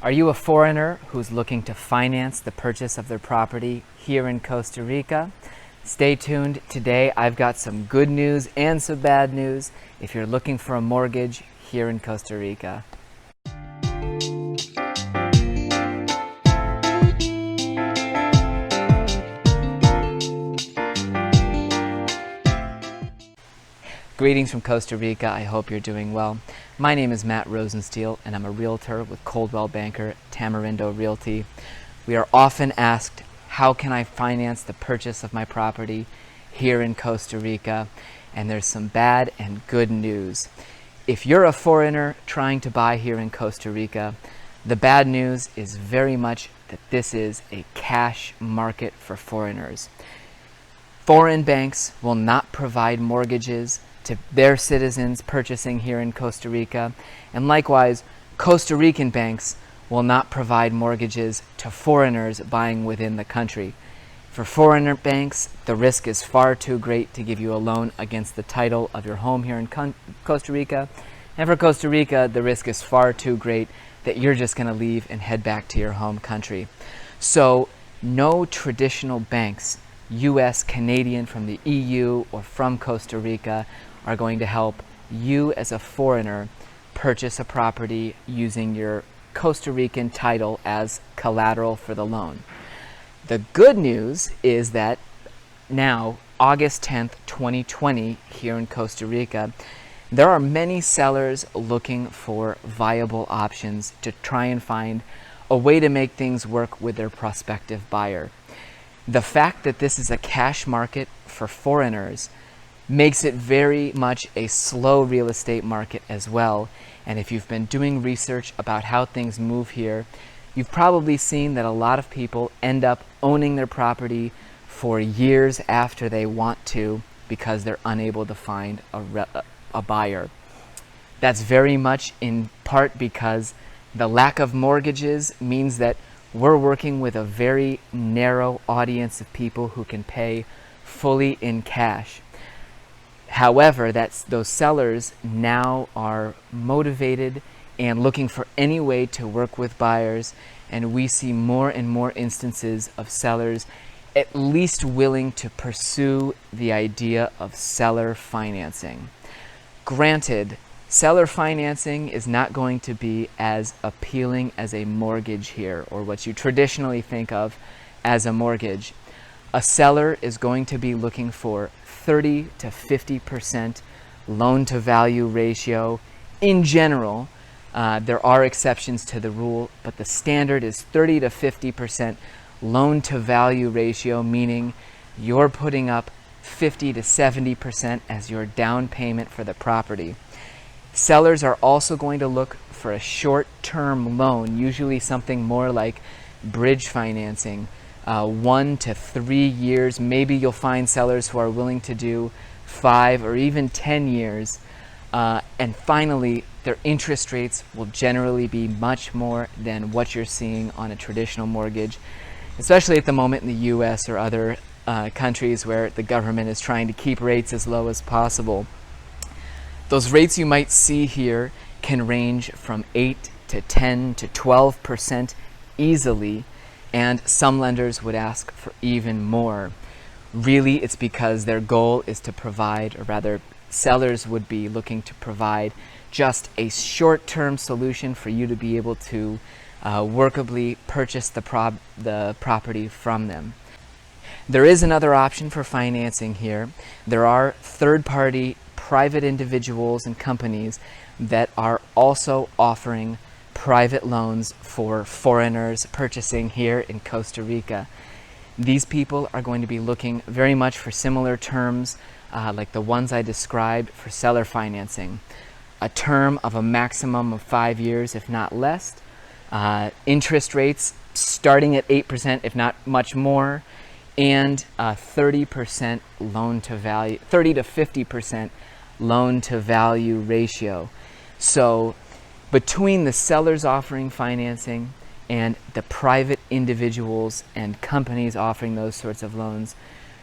Are you a foreigner who's looking to finance the purchase of their property here in Costa Rica? Stay tuned. Today I've got some good news and some bad news if you're looking for a mortgage here in Costa Rica. Greetings from Costa Rica. I hope you're doing well. My name is Matt Rosensteel, and I'm a realtor with Coldwell Banker Tamarindo Realty. We are often asked, how can I finance the purchase of my property here in Costa Rica? And there's some bad and good news. If you're a foreigner trying to buy here in Costa Rica, the bad news is very much that this is a cash market for foreigners. Foreign banks will not provide mortgages to their citizens purchasing here in Costa Rica, and likewise, Costa Rican banks will not provide mortgages to foreigners buying within the country. For foreigner banks, the risk is far too great to give you a loan against the title of your home here in Costa Rica, and for Costa Rica, the risk is far too great that you're just going to leave and head back to your home country. So, no traditional banks, US, Canadian, from the EU, or from Costa Rica, are going to help you as a foreigner purchase a property using your Costa Rican title as collateral for the loan. The good news is that now, August 10th, 2020, here in Costa Rica, there are many sellers looking for viable options to try and find a way to make things work with their prospective buyer. The fact that this is a cash market for foreigners makes it very much a slow real estate market as well. And if you've been doing research about how things move here, you've probably seen that a lot of people end up owning their property for years after they want to because they're unable to find a buyer. That's very much in part because the lack of mortgages means that we're working with a very narrow audience of people who can pay fully in cash. However, those sellers now are motivated and looking for any way to work with buyers, and we see more and more instances of sellers at least willing to pursue the idea of seller financing. Granted, seller financing is not going to be as appealing as a mortgage here, or what you traditionally think of as a mortgage. A seller is going to be looking for 30 to 50% loan-to-value ratio. In general, there are exceptions to the rule, but the standard is 30 to 50% loan-to-value ratio, meaning you're putting up 50 to 70% as your down payment for the property. Sellers are also going to look for a short-term loan, usually something more like bridge financing, 1 to 3 years. Maybe you'll find sellers who are willing to do 5 or even 10 years. And finally, their interest rates will generally be much more than what you're seeing on a traditional mortgage, especially at the moment in the US or other countries where the government is trying to keep rates as low as possible. Those rates you might see here can range from 8 to 10 to 12% easily, and some lenders would ask for even more. Really, it's because their goal is to provide, or rather, sellers would be looking to provide just a short-term solution for you to be able to workably purchase the property from them. There is another option for financing here. There are third-party private individuals and companies that are also offering private loans for foreigners purchasing here in Costa Rica. These people are going to be looking very much for similar terms like the ones I described for seller financing. A term of a maximum of 5 years, if not less. Interest rates starting at 8%, if not much more, and 30% loan to value, 30 to 50% loan to value ratio. So between the sellers offering financing and the private individuals and companies offering those sorts of loans,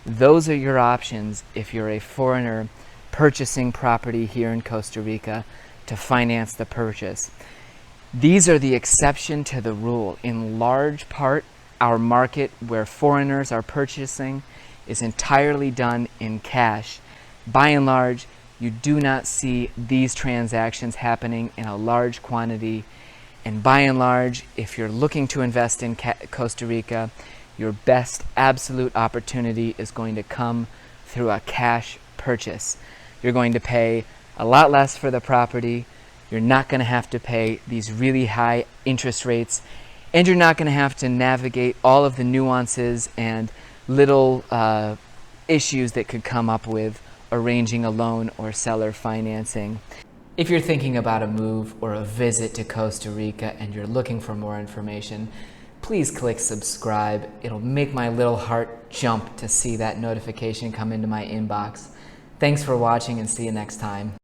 those are your options if you're a foreigner purchasing property here in Costa Rica to finance the purchase. These are the exception to the rule. In large part, our market where foreigners are purchasing is entirely done in cash. By and large, you do not see these transactions happening in a large quantity. And by and large, if you're looking to invest in Costa Rica, your best absolute opportunity is going to come through a cash purchase. You're going to pay a lot less for the property. You're not going to have to pay these really high interest rates, and you're not going to have to navigate all of the nuances and little issues that could come up with arranging a loan or seller financing. If you're thinking about a move or a visit to Costa Rica and you're looking for more information, please click subscribe. It'll make my little heart jump to see that notification come into my inbox. Thanks for watching, and see you next time.